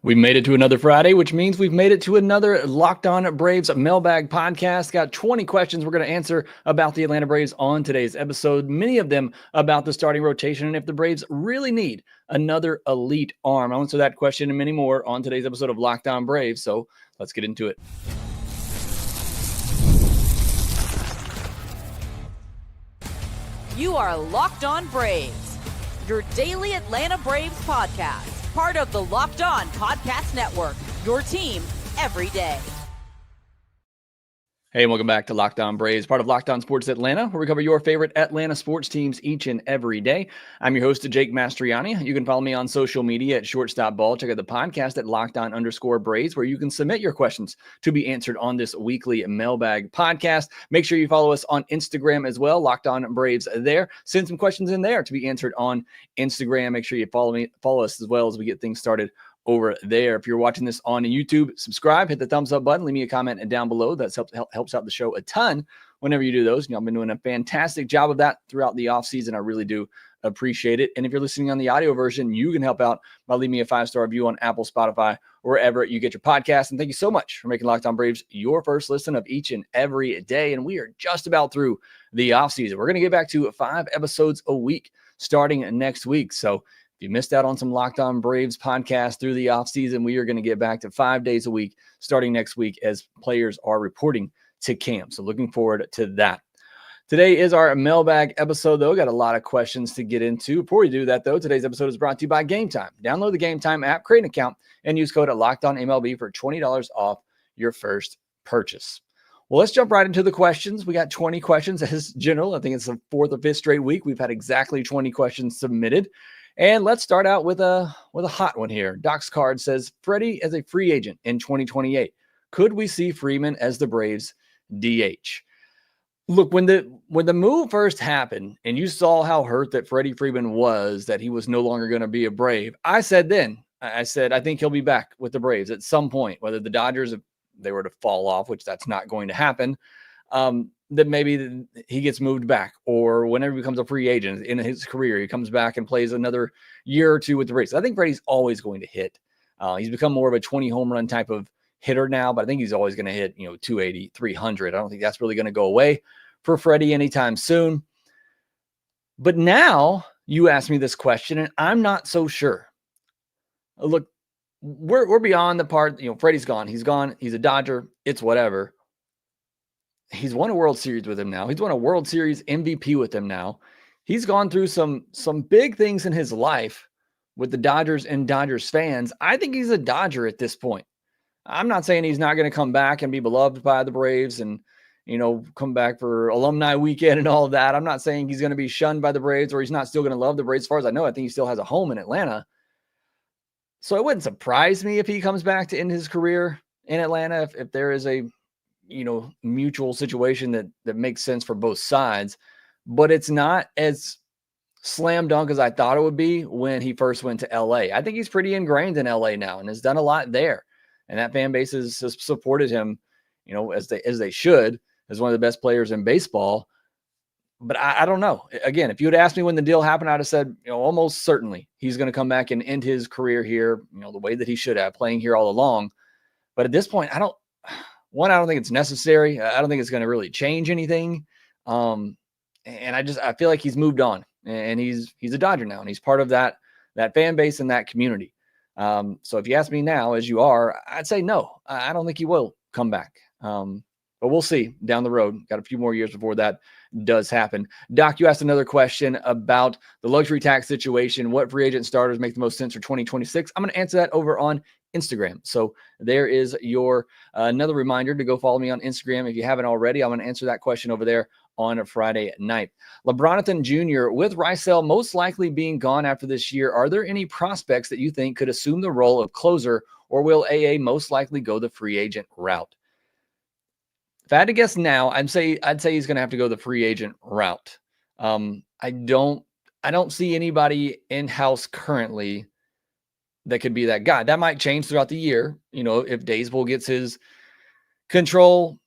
We made it to another Friday, which means we've made it to another Locked On Braves Mailbag podcast. Got 20 questions we're going to answer about the Atlanta Braves on today's episode, many of them about the starting rotation and if the Braves really need another elite arm. I'll answer that question and many more on today's episode of Locked On Braves, so let's get into it. You are Locked On Braves, your daily Atlanta Braves podcast. Part of the Locked On Podcast Network, your team every day. Hey, and welcome back to Locked On Braves, part of Locked On Sports Atlanta, where we cover your favorite Atlanta sports teams each and every day. I'm your host, Jake Mastriani. You can follow me on social media at Shortstop Ball. Check out the podcast at LockedOn_Braves, where you can submit your questions to be answered on this weekly Mailbag podcast. Make sure you follow us on Instagram as well, Locked On Braves there. Send some questions in there to be answered on Instagram. Make sure you follow us as well as we get things started over there. If you're watching this on YouTube, subscribe, hit the thumbs up button, leave me a comment down below. That helps out the show a ton whenever you do those. I've been doing a fantastic job of that throughout the offseason. I really do appreciate it. And if you're listening on the audio version, you can help out by leaving me a 5-star review on Apple, Spotify, or wherever you get your podcast. And thank you so much for making Locked On Braves your first listen of each and every day. And we are just about through the offseason. We're going to get back to 5 episodes a week starting next week. So if you missed out on some Locked On Braves podcast through the offseason, we are going to get back to 5 days a week starting next week as players are reporting to camp. So looking forward to that. Today is our mailbag episode, though. Got a lot of questions to get into. Before we do that, though, today's episode is brought to you by Gametime. Download the Gametime app, create an account, and use code LOCKEDONMLB for $20 off your first purchase. Well, let's jump right into the questions. We got 20 questions as general. I think it's the 4th or 5th straight week we've had exactly 20 questions submitted. And let's start out with a hot one here. Doc's card says, Freddie as a free agent in 2028. Could we see Freeman as the Braves DH? Look, when the move first happened and you saw how hurt that Freddie Freeman was, that he was no longer going to be a Brave, I said I think he'll be back with the Braves at some point, whether the Dodgers, if they were to fall off, which that's not going to happen, that maybe he gets moved back, or whenever he becomes a free agent in his career, he comes back and plays another year or two with the Braves. I think Freddie's always going to hit. He's become more of a 20 home run type of hitter now, but I think he's always going to hit, 280, 300. I don't think that's really going to go away for Freddie anytime soon. But now you ask me this question, and I'm not so sure. Look, we're beyond the part, Freddie's gone. He's gone. He's a Dodger. It's whatever. He's won a World Series with him now. He's won a World Series MVP with him now. He's gone through some big things in his life with the Dodgers and Dodgers fans. I think he's a Dodger at this point. I'm not saying he's not going to come back and be beloved by the Braves and, come back for alumni weekend and all of that. I'm not saying he's going to be shunned by the Braves or he's not still going to love the Braves. As far as I know, I think he still has a home in Atlanta. So it wouldn't surprise me if he comes back to end his career in Atlanta if there is a mutual situation that makes sense for both sides, but it's not as slam dunk as I thought it would be when he first went to LA. I think he's pretty ingrained in LA now and has done a lot there. And that fan base has supported him, as they should, as one of the best players in baseball. But I don't know. Again, if you had asked me when the deal happened, I'd have said, almost certainly he's going to come back and end his career here, the way that he should have, playing here all along. But at this point, I don't think it's necessary. I don't think it's going to really change anything. And I feel like he's moved on and he's a Dodger now and he's part of that fan base and that community. So if you ask me now, as you are, I'd say no, I don't think he will come back. But we'll see down the road. Got a few more years before that does happen. Doc, you asked another question about the luxury tax situation. What free agent starters make the most sense for 2026? I'm going to answer that over on Instagram. So there is your another reminder to go follow me on Instagram. If you haven't already, I'm going to answer that question over there on a Friday night. Ronald Acuña Jr., with Rysel most likely being gone after this year, are there any prospects that you think could assume the role of closer, or will AA most likely go the free agent route? If I had to guess now, I'd say he's going to have to go the free agent route. I don't see anybody in-house currently that could be that guy. That might change throughout the year. If Daysbull gets his control,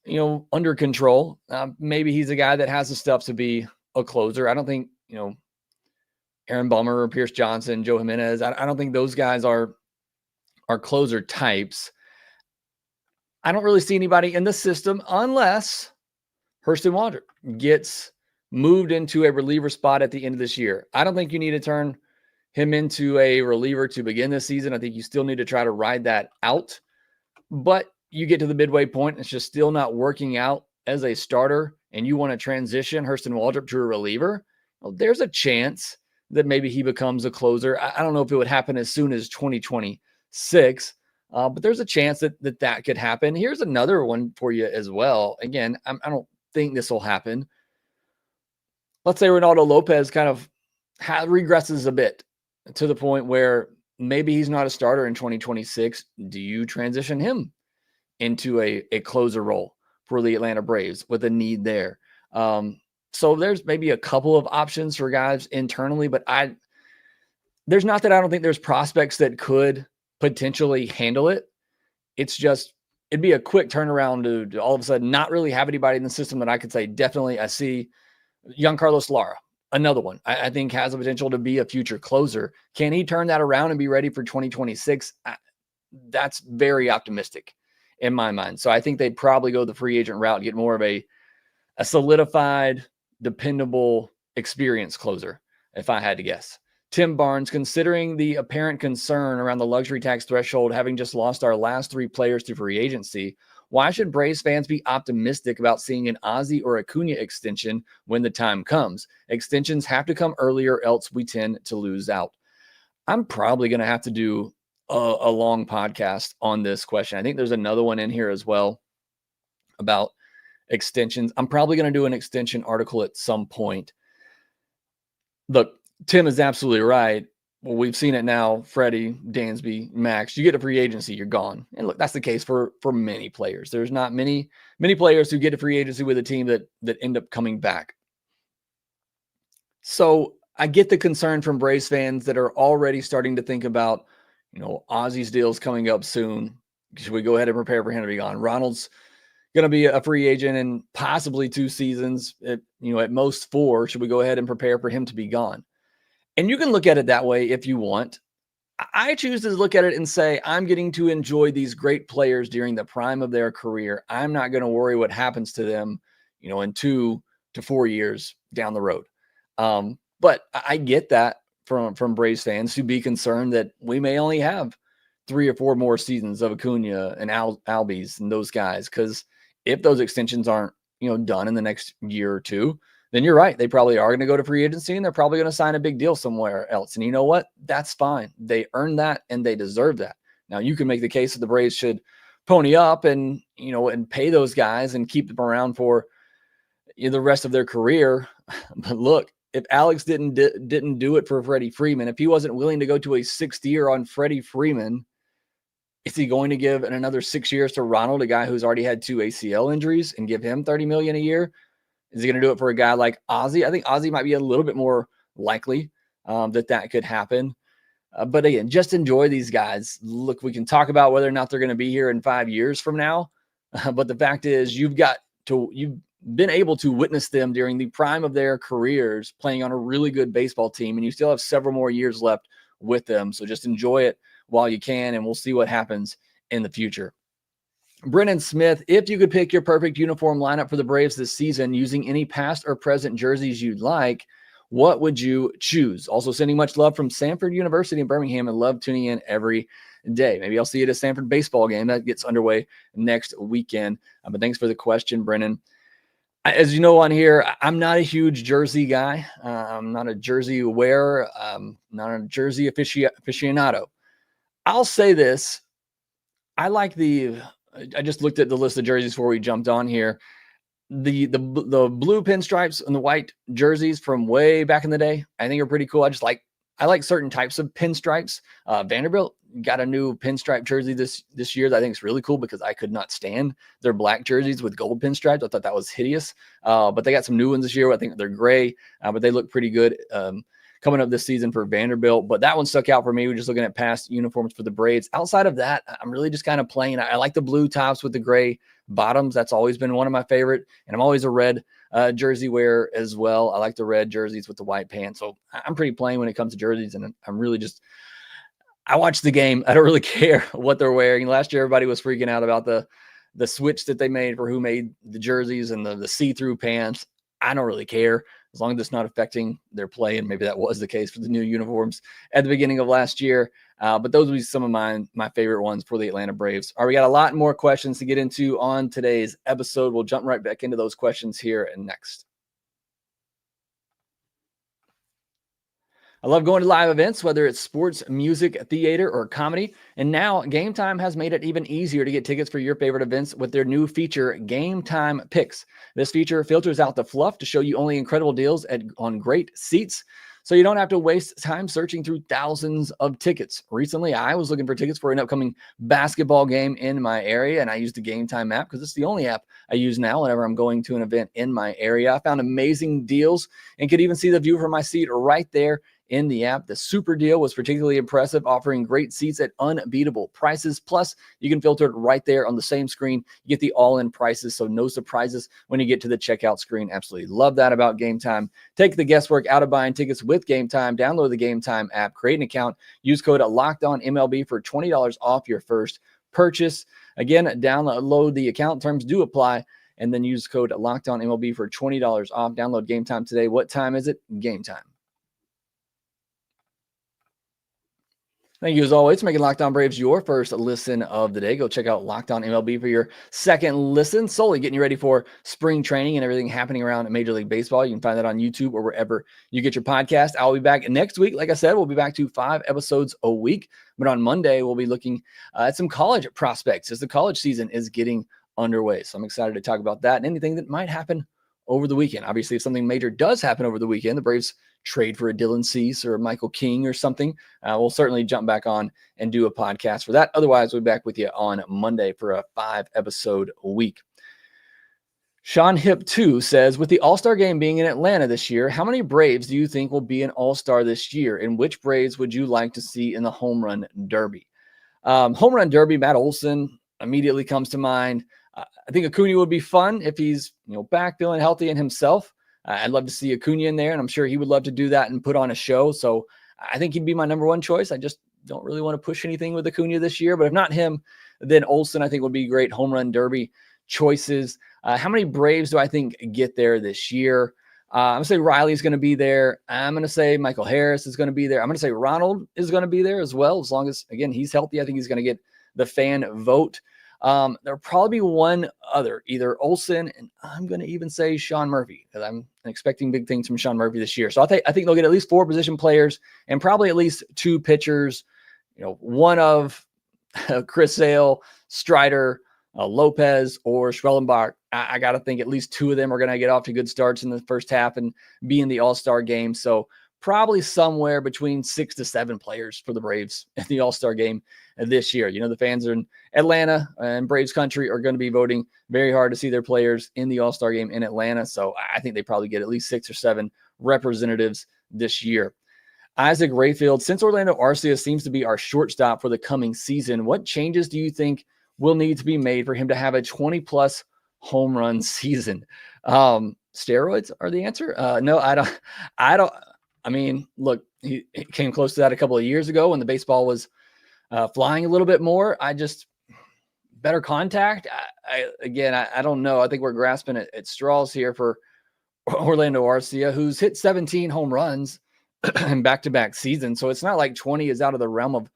under control, maybe he's a guy that has the stuff to be a closer. I don't think, Aaron Bummer, Pierce Johnson, Joe Jimenez, I don't think those guys are are closer types. I don't really see anybody in the system unless Hurston Waldrop gets moved into a reliever spot at the end of this year. I don't think you need to turn him into a reliever to begin this season. I think you still need to try to ride that out. But you get to the midway point, it's just still not working out as a starter, and you want to transition Hurston Waldrop to a reliever. Well, there's a chance that maybe he becomes a closer. I don't know if it would happen as soon as 2026, but there's a chance that could happen. Here's another one for you as well. Again, I don't think this will happen. Let's say Ronaldo Lopez kind of regresses a bit to the point where maybe he's not a starter in 2026. Do you transition him into a closer role for the Atlanta Braves with a need there? So there's maybe a couple of options for guys internally, but there's not that I don't think there's prospects that could potentially handle it. It's just, it'd be a quick turnaround to all of a sudden not really have anybody in the system that I could say, definitely I see. Young Carlos Lara, another one I think has the potential to be a future closer. Can he turn that around and be ready for 2026? That's very optimistic in my mind. So I think they'd probably go the free agent route, get more of a solidified, dependable, experienced closer, if I had to guess. Tim Barnes, considering the apparent concern around the luxury tax threshold, having just lost our last 3 players to free agency, why should Braves fans be optimistic about seeing an Ozzie or Acuña extension when the time comes? Extensions have to come earlier, else we tend to lose out. I'm probably going to have to do a long podcast on this question. I think there's another one in here as well about extensions. I'm probably going to do an extension article at some point. Look, Tim is absolutely right. Well, we've seen it now. Freddie, Dansby, Max, you get a free agency, you're gone. And look, that's the case for many players. There's not many players who get a free agency with a team that end up coming back. So I get the concern from Braves fans that are already starting to think about, Ozzie's deal's coming up soon. Should we go ahead and prepare for him to be gone? Ronald's going to be a free agent in possibly 2 seasons, at most 4. Should we go ahead and prepare for him to be gone? And you can look at it that way if you want. I choose to look at it and say, I'm getting to enjoy these great players during the prime of their career. I'm not going to worry what happens to them, in 2 to 4 years down the road. But I get that from Braves fans to be concerned that we may only have 3 or 4 more seasons of Acuña and Albies and those guys. Because if those extensions aren't, done in the next year or 2, then you're right. They probably are going to go to free agency and they're probably going to sign a big deal somewhere else. And you know what? That's fine. They earned that and they deserve that. Now you can make the case that the Braves should pony up and, and pay those guys and keep them around for the rest of their career. But look, if Alex didn't do it for Freddie Freeman, if he wasn't willing to go to a 6th year on Freddie Freeman, is he going to give another 6 years to Ronald, a guy who's already had 2 ACL injuries, and give him $30 million a year? Is he going to do it for a guy like Ozzie? I think Ozzie might be a little bit more likely that could happen. But again, just enjoy these guys. Look, we can talk about whether or not they're going to be here in 5 years from now. But the fact is, you've been able to witness them during the prime of their careers playing on a really good baseball team, and you still have several more years left with them. So just enjoy it while you can, and we'll see what happens in the future. Brennan Smith, if you could pick your perfect uniform lineup for the Braves this season using any past or present jerseys you'd like, what would you choose? Also sending much love from Sanford University in Birmingham and love tuning in every day. Maybe I'll see you at a Sanford baseball game that gets underway next weekend. But thanks for the question, Brennan. As you know on here, I'm not a huge jersey guy. I'm not a jersey wearer. Not a jersey aficionado. I'll say this. I just looked at the list of jerseys before we jumped on here. The blue pinstripes and the white jerseys from way back in the day, I think are pretty cool. I like certain types of pinstripes. Vanderbilt got a new pinstripe jersey this year that I think is really cool because I could not stand their black jerseys with gold pinstripes. I thought that was hideous. But they got some new ones this year. I think they're gray, but they look pretty good coming up this season for Vanderbilt. But that one stuck out for me. We're just looking at past uniforms for the Braves. Outside of that, I'm really just kind of plain. I like the blue tops with the gray bottoms. That's always been one of my favorite. And I'm always a red jersey wearer as well. I like the red jerseys with the white pants. So I'm pretty plain when it comes to jerseys. And I'm really just, I watched the game. I don't really care what they're wearing. Last year, everybody was freaking out about the switch that they made for who made the jerseys and the see-through pants. I don't really care as long as it's not affecting their play. And maybe that was the case for the new uniforms at the beginning of last year. But those would be some of my favorite ones for the Atlanta Braves. All right, we got a lot more questions to get into on today's episode. We'll jump right back into those questions here and next. I love going to live events, whether it's sports, music, theater, or comedy. And now Gametime has made it even easier to get tickets for your favorite events with their new feature, Gametime Picks. This feature filters out the fluff to show you only incredible deals on great seats, so you don't have to waste time searching through thousands of tickets. Recently, I was looking for tickets for an upcoming basketball game in my area, and I used the Gametime app because it's the only app I use now whenever I'm going to an event in my area. I found amazing deals and could even see the view from my seat right there in the app. The super deal was particularly impressive, offering great seats at unbeatable prices. Plus, you can filter it right there on the same screen. You get the all-in prices, so no surprises when you get to the checkout screen. Absolutely love that about Gametime. Take the guesswork out of buying tickets with Gametime. Download the Gametime app, create an account, use code LOCKEDONMLB for $20 off your first purchase. Again, download the account. Terms do apply. And then use code LOCKEDONMLB for $20 off. Download Gametime today. What time is it? Gametime. Thank you, as always, for making Locked On Braves your first listen of the day. Go check out Locked On MLB for your second listen, solely getting you ready for spring training and everything happening around Major League Baseball. You can find that on YouTube or wherever you get your podcast. I'll be back next week. Like I said, we'll be back to 5 episodes a week. But on Monday, we'll be looking at some college prospects as the college season is getting underway. So I'm excited to talk about that and anything that might happen over the weekend. Obviously, if something major does happen over the weekend, the Braves trade for a Dylan Cease or a Michael King or something, we'll certainly jump back on and do a podcast for that. Otherwise, we'll be back with you on Monday for a 5-episode week. Sean Hip 2 says, with the All-Star game being in Atlanta this year, how many Braves do you think will be an All-Star this year? And which Braves would you like to see in the Home Run Derby? Home Run Derby, Matt Olson immediately comes to mind. I think Acuña would be fun if he's back feeling healthy and himself. I'd love to see Acuña in there, and I'm sure he would love to do that and put on a show. So I think he'd be my number one choice. I just don't really want to push anything with Acuña this year. But if not him, then Olson I think would be great Home Run Derby choices. How many Braves do I think get there this year? I'm going to say Riley's going to be there. I'm going to say Michael Harris is going to be there. I'm going to say Ronald is going to be there as well. As long as, again, he's healthy, I think he's going to get the fan vote. There'll probably be one other, either Olson, and I'm going to even say Sean Murphy, because I'm expecting big things from Sean Murphy this year. So I think they'll get at least 4 position players and probably at least 2 pitchers, one of Chris Sale, Strider, Lopez, or Schwellenbach. I got to think at least 2 of them are going to get off to good starts in the first half and be in the All-Star game. So probably somewhere between 6 to 7 players for the Braves in the All-Star game this year. The fans are in Atlanta and Braves country are going to be voting very hard to see their players in the All-Star game in Atlanta. So I think they probably get at least 6 or 7 representatives this year. Isaac Rayfield, since Orlando Arcia seems to be our shortstop for the coming season, what changes do you think will need to be made for him to have a 20-plus home run season? Steroids are the answer? No, I don't. I mean, look, he came close to that a couple of years ago when the baseball was flying a little bit more. Better contact. I don't know. I think we're grasping at straws here for Orlando Arcia, who's hit 17 home runs in back-to-back seasons. So it's not like 20 is out of the realm of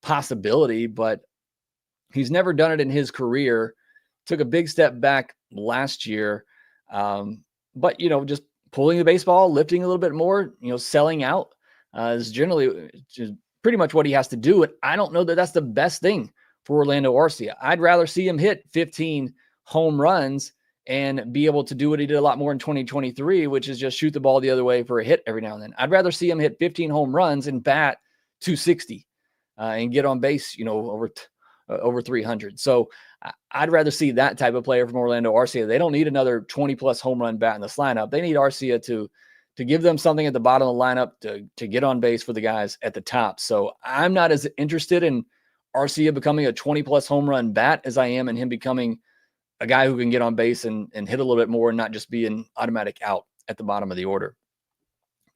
possibility, but he's never done it in his career. Took a big step back last year. But, just pulling the baseball, lifting a little bit more, selling out is generally just pretty much what he has to do. And I don't know that that's the best thing for Orlando Arcia. I'd rather see him hit 15 home runs and be able to do what he did a lot more in 2023, which is just shoot the ball the other way for a hit every now and then. I'd rather see him hit 15 home runs and bat 260 and get on base, over 300. So I'd rather see that type of player from Orlando Arcia. They don't need another 20-plus home run bat in this lineup. They need Arcia to give them something at the bottom of the lineup to get on base for the guys at the top. So I'm not as interested in Arcia becoming a 20-plus home run bat as I am in him becoming a guy who can get on base and hit a little bit more and not just be an automatic out at the bottom of the order.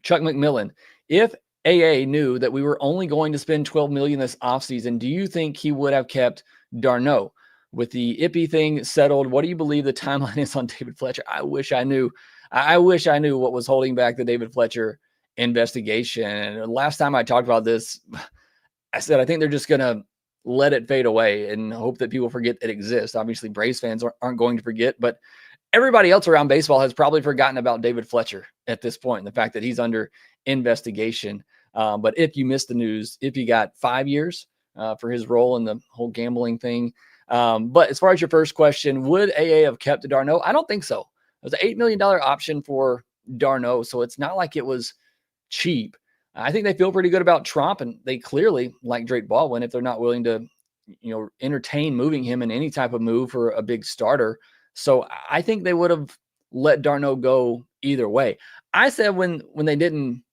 Chuck McMillan, if AA knew that we were only going to spend $12 million this offseason, do you think he would have kept d'Arnaud? With the Ippy thing settled, what do you believe the timeline is on David Fletcher? I wish I knew. I wish I knew what was holding back the David Fletcher investigation. And last time I talked about this, I said I think they're just going to let it fade away and hope that people forget it exists. Obviously, Braves fans aren't going to forget, but everybody else around baseball has probably forgotten about David Fletcher at this point, and the fact that he's under investigation. But if you missed the news, if you got 5 years for his role in the whole gambling thing. But as far as your first question, would AA have kept d'Arnaud? I don't think so. It was an $8 million option for d'Arnaud, so it's not like it was cheap. I think they feel pretty good about Trump, and they clearly like Drake Baldwin if they're not willing to, entertain moving him in any type of move for a big starter. So I think they would have let d'Arnaud go either way. I said when they didn't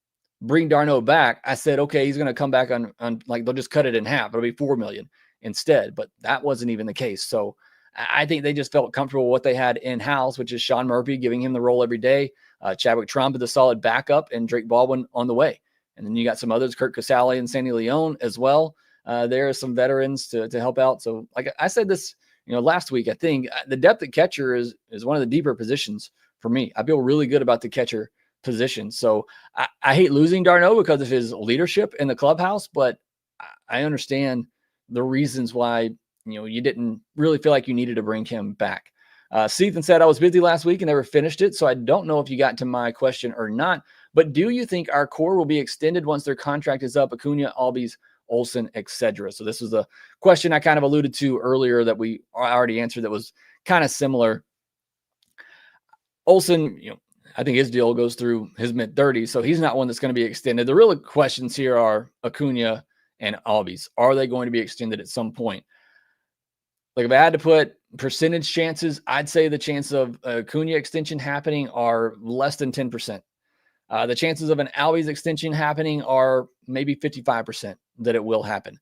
bring d'Arnaud back, I said, okay, he's going to come back on like they'll just cut it in half. It'll be $4 million instead, but that wasn't even the case. So I think they just felt comfortable with what they had in-house, which is Sean Murphy giving him the role every day, Chadwick Trump is a solid backup, and Drake Baldwin on the way. And then you got some others, Kurt Casale and Sandy Leon as well. There are some veterans to help out. So like I said this, last week, I think the depth at catcher is one of the deeper positions for me. I feel really good about the catcher position. So I hate losing d'Arnaud because of his leadership in the clubhouse, but I understand the reasons why, you didn't really feel like you needed to bring him back. Sethan said, I was busy last week and never finished it, so I don't know if you got to my question or not, but do you think our core will be extended once their contract is up? Acuña, Albies, Olsen, etc. So this was a question I kind of alluded to earlier that we already answered that was kind of similar. Olsen, I think his deal goes through his mid-30s, so he's not one that's going to be extended. The real questions here are Acuña and Albies. Are they going to be extended at some point? Like if I had to put percentage chances, I'd say the chance of Acuña extension happening are less than 10%. The chances of an Albies extension happening are maybe 55% that it will happen.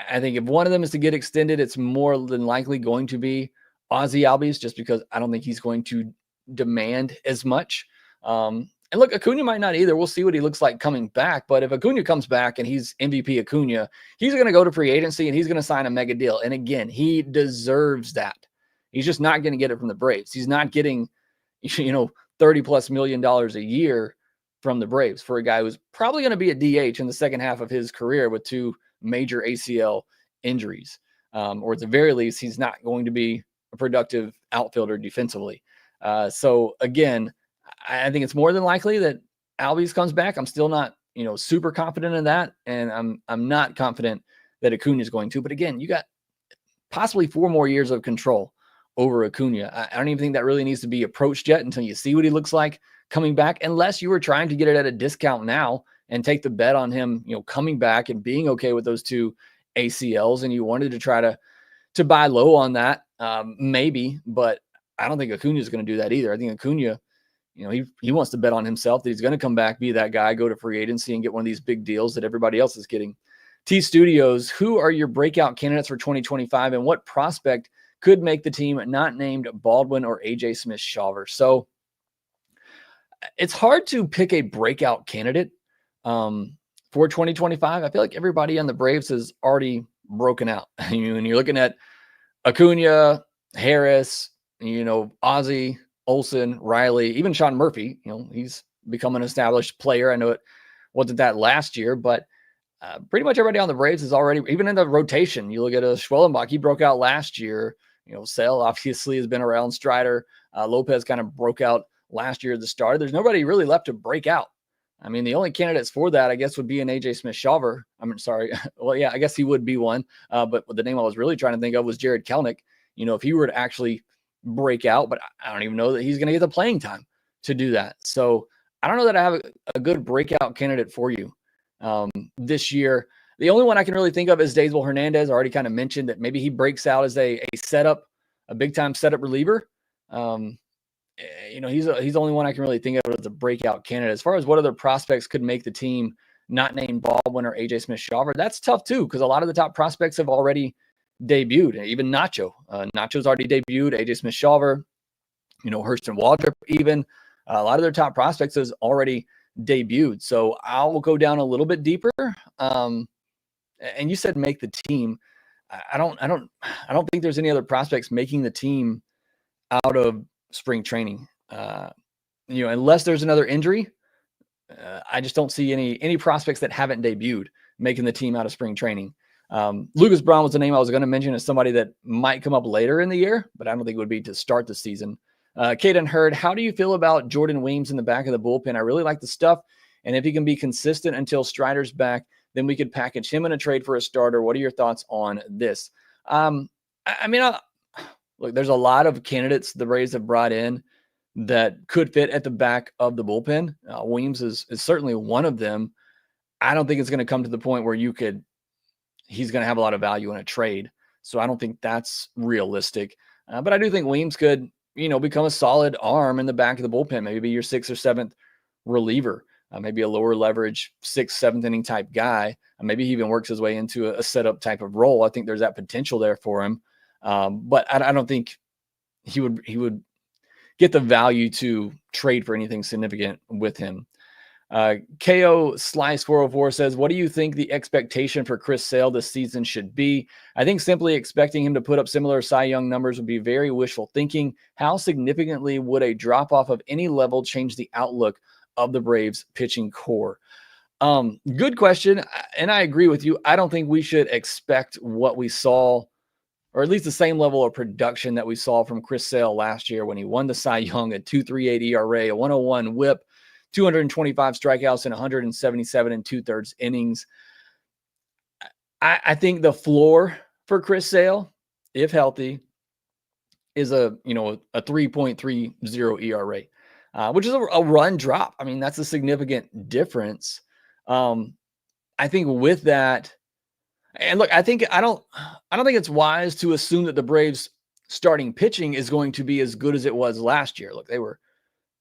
I think if one of them is to get extended, it's more than likely going to be Ozzie Albies, just because I don't think he's going to demand as much. And look, Acuña might not either. We'll see what he looks like coming back. But if Acuña comes back and he's MVP Acuña, he's going to go to free agency and he's going to sign a mega deal. And again, he deserves that. He's just not going to get it from the Braves. He's not getting, $30+ million a year from the Braves for a guy who's probably going to be a DH in the second half of his career with 2 major ACL injuries. Or at the very least, he's not going to be a productive outfielder defensively. So again, I think it's more than likely that Albies comes back. I'm still not, super confident in that. And I'm not confident that Acuña is going to. But again, you got possibly 4 more years of control over Acuña. I don't even think that really needs to be approached yet until you see what he looks like coming back, unless you were trying to get it at a discount now and take the bet on him, coming back and being okay with those 2 ACLs. And you wanted to try to buy low on that, maybe, but I don't think Acuña is going to do that either. I think Acuña, he wants to bet on himself that he's going to come back, be that guy, go to free agency and get one of these big deals that everybody else is getting. T Studios, who are your breakout candidates for 2025 and what prospect could make the team not named Baldwin or AJ Smith-Shawver? So it's hard to pick a breakout candidate for 2025. I feel like everybody on the Braves has already broken out. And you're looking at Acuña, Harris, Ozzie, Olsen, Riley, even Sean Murphy. He's become an established player. I know it wasn't that last year, but pretty much everybody on the Braves is already, even in the rotation. You look at Schwellenbach, he broke out last year. Sale obviously has been around. Strider, Lopez kind of broke out last year at the start. There's nobody really left to break out. I mean, the only candidates for that, I guess, would be an AJ Smith-Shawver. I'm sorry. Well, yeah, I guess he would be one. But the name I was really trying to think of was Jared Kelenic. If he were to actually break out, but I don't even know that he's going to get the playing time to do that. So I don't know that I have a good breakout candidate for you this year. The only one I can really think of is Daysbel Hernandez. I already kind of mentioned that maybe he breaks out as a setup, a big time setup reliever. He's the only one I can really think of as a breakout candidate. As far as what other prospects could make the team not named Baldwin or AJ Smith-Shawver, that's tough too, because a lot of the top prospects have already debuted. Even Nacho's already debuted. AJ Smith-Shawver, Hurston Waldrop, even a lot of their top prospects has already debuted. So I'll go down a little bit deeper. And you said make the team. I don't think there's any other prospects making the team out of spring training. Unless there's another injury, I just don't see any prospects that haven't debuted making the team out of spring training. Lucas Brown was the name I was going to mention as somebody that might come up later in the year, but I don't think it would be to start the season. Caden Hurd, how do you feel about Jordan Weems in the back of the bullpen? I really like the stuff, and if he can be consistent until Strider's back, then we could package him in a trade for a starter. What are your thoughts on this? Look, there's a lot of candidates the Braves have brought in that could fit at the back of the bullpen. Weems is certainly one of them. I don't think it's going to come to the point where he's going to have a lot of value in a trade. So I don't think that's realistic. But I do think Weems could, become a solid arm in the back of the bullpen, maybe be your 6th or 7th reliever, maybe a lower leverage 6th, 7th inning type guy. Maybe he even works his way into a setup type of role. I think there's that potential there for him. But I don't think he would get the value to trade for anything significant with him. KO Slice 404 says, what do you think the expectation for Chris Sale this season should be? I think simply expecting him to put up similar Cy Young numbers would be very wishful thinking. How significantly would a drop off of any level change the outlook of the Braves pitching core? Good question. And I agree with you. I don't think we should expect what we saw, or at least the same level of production that we saw from Chris Sale last year when he won the Cy Young at 2.38 ERA, a 101 whip, 225 strikeouts, and 177 2/3 innings. I think the floor for Chris Sale, if healthy, is a 3.30 ERA, which is a run drop. I mean, that's a significant difference. I think with that, and look, I don't think it's wise to assume that the Braves starting pitching is going to be as good as it was last year. Look, they were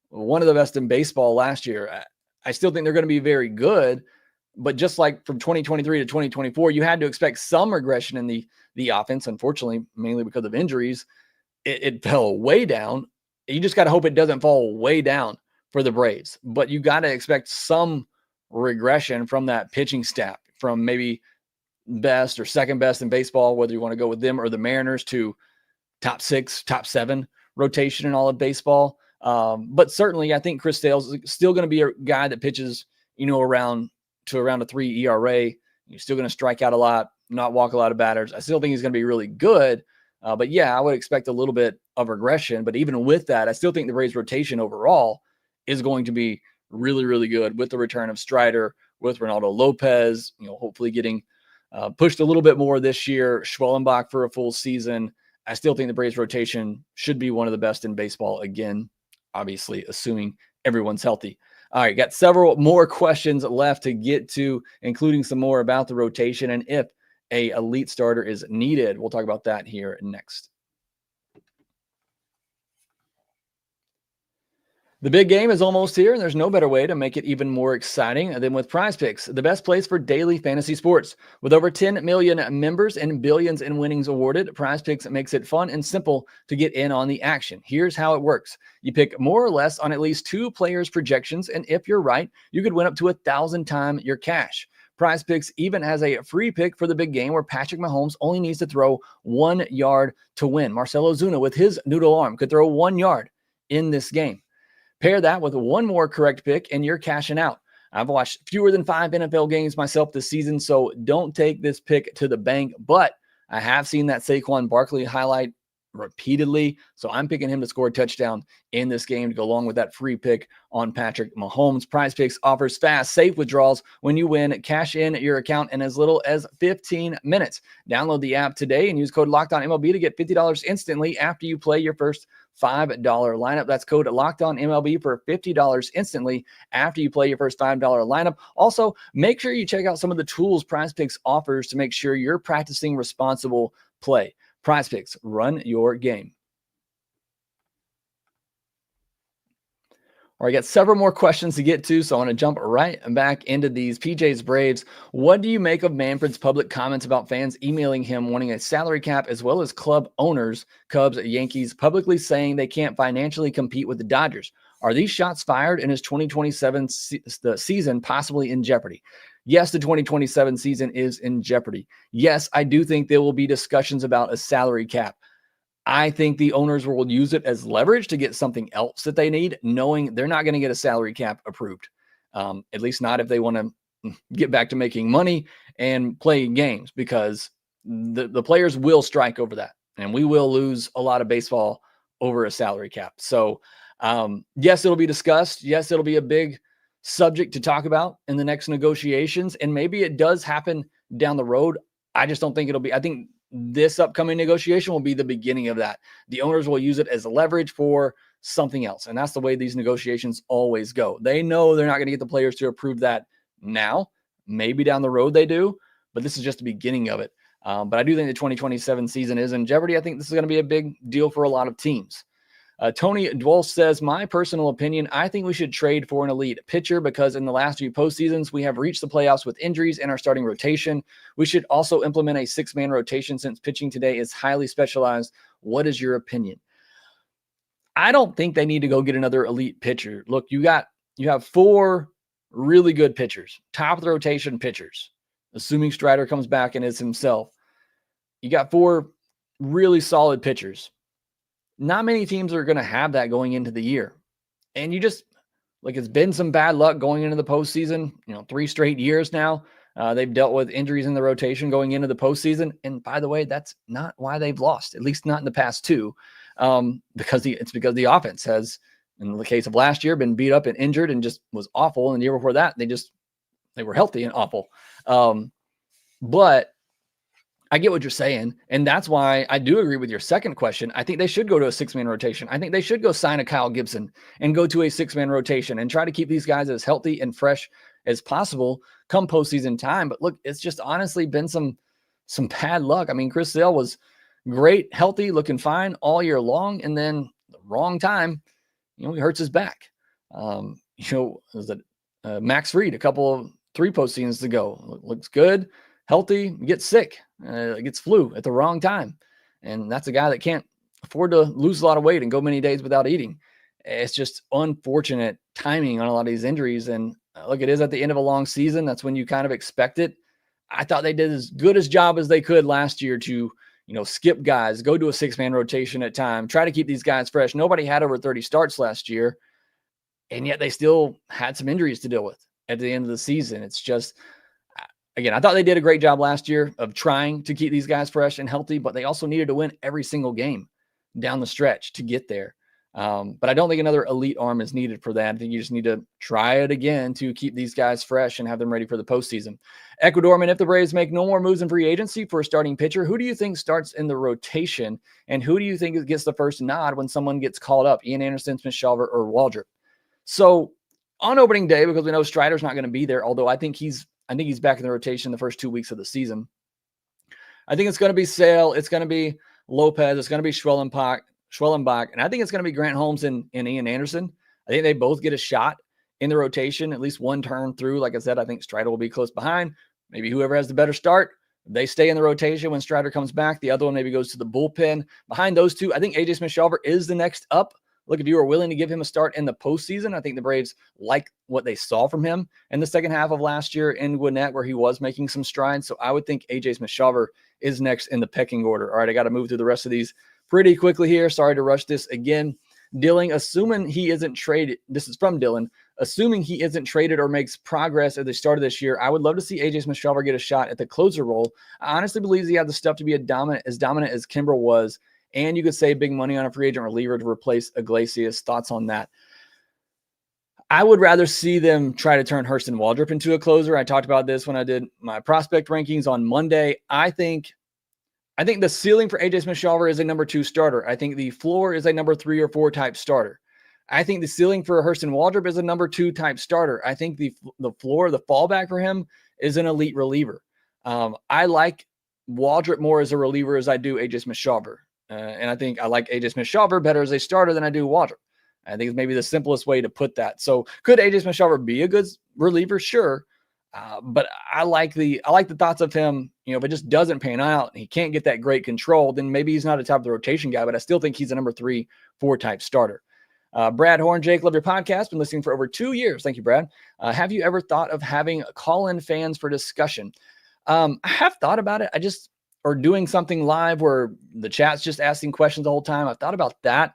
one of the best in baseball last year. I still think they're going to be very good, but just like from 2023 to 2024, you had to expect some regression in the offense. Unfortunately, mainly because of injuries, it fell way down. You just got to hope it doesn't fall way down for the Braves, but you got to expect some regression from that pitching staff, from maybe best or second best in baseball, whether you want to go with them or the Mariners, to top 6, top 7 rotation in all of baseball. But certainly I think Chris Sale's still going to be a guy that pitches, around a 3 ERA. You're still going to strike out a lot, not walk a lot of batters. I still think he's going to be really good. But yeah, I would expect a little bit of regression. But even with that, I still think the Braves rotation overall is going to be really, really good with the return of Strider, with Ronaldo Lopez, hopefully getting pushed a little bit more this year, Schwellenbach for a full season. I still think the Braves rotation should be one of the best in baseball again, obviously, assuming everyone's healthy. All right, got several more questions left to get to, including some more about the rotation and if a elite starter is needed. We'll talk about that here next. The big game is almost here, and there's no better way to make it even more exciting than with PrizePicks, the best place for daily fantasy sports. With over 10 million members and billions in winnings awarded, PrizePicks makes it fun and simple to get in on the action. Here's how it works. You pick more or less on at least 2 players' projections, and if you're right, you could win up to 1,000 times your cash. PrizePicks even has a free pick for the big game where Patrick Mahomes only needs to throw 1 yard to win. Marcell Ozuna, with his noodle arm, could throw 1 yard in this game. Pair that with one more correct pick and you're cashing out. I've watched fewer than 5 NFL games myself this season, so don't take this pick to the bank. But I have seen that Saquon Barkley highlight repeatedly, so I'm picking him to score a touchdown in this game to go along with that free pick on Patrick Mahomes. PrizePicks offers fast, safe withdrawals when you win. Cash in your account in as little as 15 minutes. Download the app today and use code LOCKEDONMLB to get $50 instantly after you play your first $5 lineup. That's code LOCKEDONMLB for $50 instantly after you play your first $5 lineup. Also, make sure you check out some of the tools PrizePicks offers to make sure you're practicing responsible play. PrizePicks, run your game. All right, got several more questions to get to, so I want to jump right back into these. PJ's Braves, what do you make of Manfred's public comments about fans emailing him wanting a salary cap, as well as club owners, Cubs, Yankees, publicly saying they can't financially compete with the Dodgers? Are these shots fired and is 2027 the season possibly in jeopardy? Yes, the 2027 season is in jeopardy. Yes, I do think there will be discussions about a salary cap. I think the owners will use it as leverage to get something else that they need, knowing they're not going to get a salary cap approved. At least not if they want to get back to making money and playing games, because the players will strike over that. And we will lose a lot of baseball over a salary cap. So yes, it'll be discussed. Yes, it'll be a big subject to talk about in the next negotiations. And maybe it does happen down the road. I just don't think it'll be. I think this upcoming negotiation will be the beginning of that. The owners will use it as a leverage for something else. And that's the way these negotiations always go. They know they're not going to get the players to approve that now. Maybe down the road they do, but this is just the beginning of it. But I do think the 2027 season is in jeopardy. I think this is going to be a big deal for a lot of teams. Tony Dwell says, my personal opinion, I think we should trade for an elite pitcher because in the last few postseasons, we have reached the playoffs with injuries in our starting rotation. We should also implement a 6-man rotation since pitching today is highly specialized. What is your opinion? I don't think they need to go get another elite pitcher. Look, you have 4 really good pitchers, top of the rotation pitchers, assuming Strider comes back and is himself. You got 4 really solid pitchers. Not many teams are going to have that going into the year. And you just, like, it's been some bad luck going into the postseason, 3 straight years now. They've dealt with injuries in the rotation going into the postseason. And by the way, that's not why they've lost, at least not in the past 2, because the offense has, in the case of last year, been beat up and injured and just was awful. And the year before that, they were healthy and awful. But I get what you're saying, and that's why I do agree with your second question. I think they should go to a 6-man rotation. I think they should go sign a Kyle Gibson and go to a 6-man rotation and try to keep these guys as healthy and fresh as possible come postseason time. But look, it's just honestly been some bad luck. I mean, Chris Sale was great, healthy, looking fine all year long, and then the wrong time, he hurts his back. Was it Max Fried a couple of 3 postseasons ago? Looks good, healthy, gets sick, gets flu at the wrong time. And that's a guy that can't afford to lose a lot of weight and go many days without eating. It's just unfortunate timing on a lot of these injuries. And look, it is at the end of a long season. That's when you kind of expect it. I thought they did as good a job as they could last year to, skip guys, go to a 6-man rotation at time, try to keep these guys fresh. Nobody had over 30 starts last year, and yet they still had some injuries to deal with at the end of the season. It's just, again, I thought they did a great job last year of trying to keep these guys fresh and healthy, but they also needed to win every single game down the stretch to get there. But I don't think another elite arm is needed for that. I think you just need to try it again to keep these guys fresh and have them ready for the postseason. Ecuadorman, if the Braves make no more moves in free agency for a starting pitcher, who do you think starts in the rotation? And who do you think gets the first nod when someone gets called up? Ian Anderson, Smith Shawver, or Waldrop? So on opening day, because we know Strider's not going to be there, although I think he's back in the rotation the first 2 weeks of the season. I think it's going to be Sale. It's going to be Lopez. It's going to be Schwellenbach. And I think it's going to be Grant Holmes and Ian Anderson. I think they both get a shot in the rotation, at least one turn through. Like I said, I think Strider will be close behind. Maybe whoever has the better start, they stay in the rotation when Strider comes back. The other one maybe goes to the bullpen. Behind those two, I think A.J. Smith-Shawver is the next up. Look, if you were willing to give him a start in the postseason, I think the Braves like what they saw from him in the second half of last year in Gwinnett, where he was making some strides. So I would think A.J. Smith-Shawver is next in the pecking order. All right, I got to move through the rest of these pretty quickly here. Sorry to rush this again. Dylan, assuming he isn't traded, this is from Dylan, assuming he isn't traded or makes progress at the start of this year, I would love to see A.J. Smith-Shawver get a shot at the closer role. I honestly believe he had the stuff to be as dominant as Kimbrel was, and you could save big money on a free agent reliever to replace Iglesias. Thoughts on that? I would rather see them try to turn Hurston Waldrop into a closer. I talked about this when I did my prospect rankings on Monday. I think the ceiling for A.J. Smith-Shawver is a number 2 starter. I think the floor is a number 3 or 4 type starter. I think the ceiling for Hurston Waldrop is a number 2 type starter. I think the floor, the fallback for him is an elite reliever. I like Waldrop more as a reliever as I do A.J. Smith-Shawver. And I think I like A.J. Smith-Shawver better as a starter than I do Waldrop. I think it's maybe the simplest way to put that. So could A.J. Smith-Shawver be a good reliever? Sure. But I like the thoughts of him. If it just doesn't pan out and he can't get that great control, then maybe he's not a top of the rotation guy, but I still think he's a number 3, 4 type starter. Brad Horn, Jake, love your podcast. Been listening for over 2 years. Thank you, Brad. Have you ever thought of having call-in fans for discussion? I have thought about it. Or doing something live where the chat's just asking questions the whole time. I've thought about that.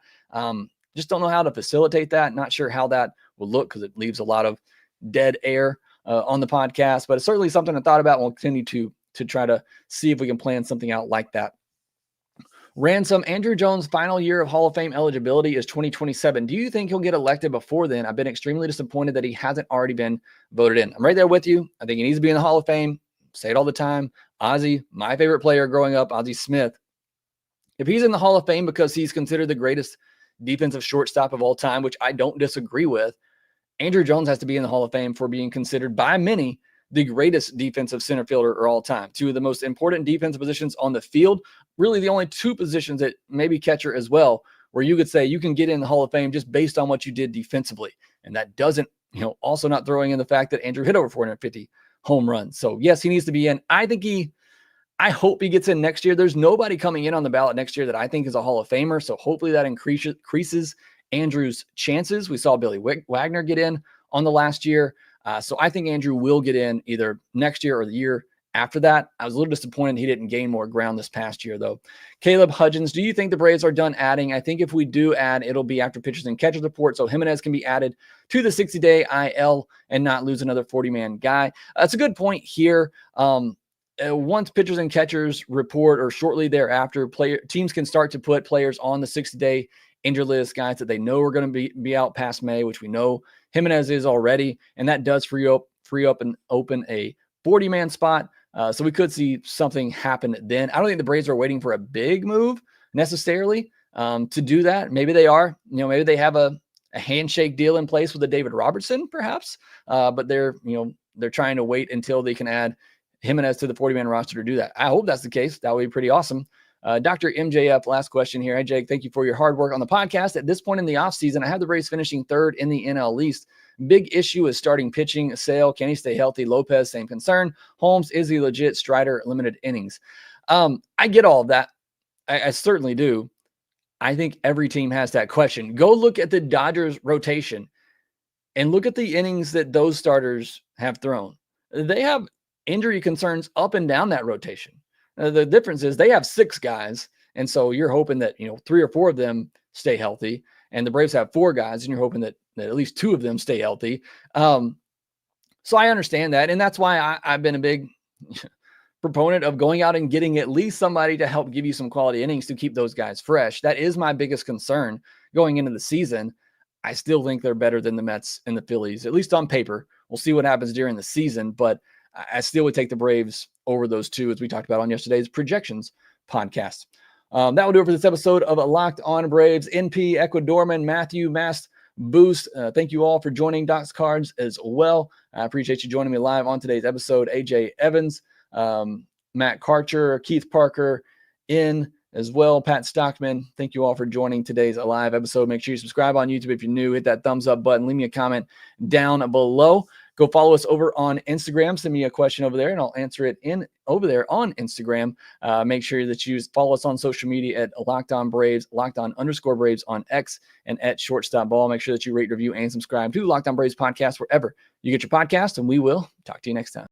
Just don't know how to facilitate that. Not sure how that will look because it leaves a lot of dead air on the podcast, but it's certainly something I thought about. We'll continue to try to see if we can plan something out like that. Ransom, Andrew Jones' final year of Hall of Fame eligibility is 2027. Do you think he'll get elected before then? I've been extremely disappointed that he hasn't already been voted in. I'm right there with you. I think he needs to be in the Hall of Fame. Say it all the time. Ozzie, my favorite player growing up, Ozzie Smith. If he's in the Hall of Fame because he's considered the greatest defensive shortstop of all time, which I don't disagree with, Andrew Jones has to be in the Hall of Fame for being considered by many the greatest defensive center fielder of all time. Two of the most important defensive positions on the field, really the only two positions that maybe catcher as well, where you could say you can get in the Hall of Fame just based on what you did defensively. And that doesn't, also not throwing in the fact that Andrew hit over 450 home runs. So yes, he needs to be in. I hope he gets in next year. There's nobody coming in on the ballot next year that I think is a Hall of Famer. So hopefully that increases Andrew's chances. We saw Billy Wagner get in on the last year. So I think Andrew will get in either next year or the year after that. I was a little disappointed he didn't gain more ground this past year, though. Caleb Hudgens, do you think the Braves are done adding? I think if we do add, it'll be after pitchers and catchers report. So Jimenez can be added to the 60-day IL and not lose another 40-man guy. That's a good point here. Once pitchers and catchers report or shortly thereafter, teams can start to put players on the 60-day injured list, guys that they know are going to be out past May, which we know Jimenez is already, and that does free up and open a 40-man spot. So we could see something happen then. I don't think the Braves are waiting for a big move necessarily to do that. Maybe they are. Maybe they have a handshake deal in place with a David Robertson, perhaps. But they're trying to wait until they can add Jimenez to the 40-man roster to do that. I hope that's the case. That would be pretty awesome. Dr. MJF, last question here. Hey, Jake, thank you for your hard work on the podcast. At this point in the offseason, I have the Braves finishing third in the NL East. Big issue is starting pitching. Sale, can he stay healthy? Lopez, same concern. Holmes, is he legit? Strider, limited innings. I get all of that. I certainly do. I think every team has that question. Go look at the Dodgers rotation and look at the innings that those starters have thrown. They have injury concerns up and down that rotation. The difference is they have 6 guys, and so you're hoping that 3 or 4 of them stay healthy, and the Braves have 4 guys, and you're hoping that at least 2 of them stay healthy. So I understand that, and that's why I've been a big proponent of going out and getting at least somebody to help give you some quality innings to keep those guys fresh. That is my biggest concern going into the season. I still think they're better than the Mets and the Phillies, at least on paper. We'll see what happens during the season, but I still would take the Braves over those 2, as we talked about on yesterday's projections podcast. That will do it for this episode of Locked On Braves. NP, Ecuadorman, Matthew, Mast, Boost. Thank you all for joining Docs Cards as well. I appreciate you joining me live on today's episode. AJ Evans, Matt Karcher, Keith Parker in as well. Pat Stockman. Thank you all for joining today's live episode. Make sure you subscribe on YouTube if you're new. Hit that thumbs up button. Leave me a comment down below. Go follow us over on Instagram. Send me a question over there, and I'll answer it over there on Instagram. Make sure that you follow us on social media at Locked On Braves, _Braves on X, and at Shortstop Ball. Make sure that you rate, review, and subscribe to Locked On Braves podcast wherever you get your podcast, and we will talk to you next time.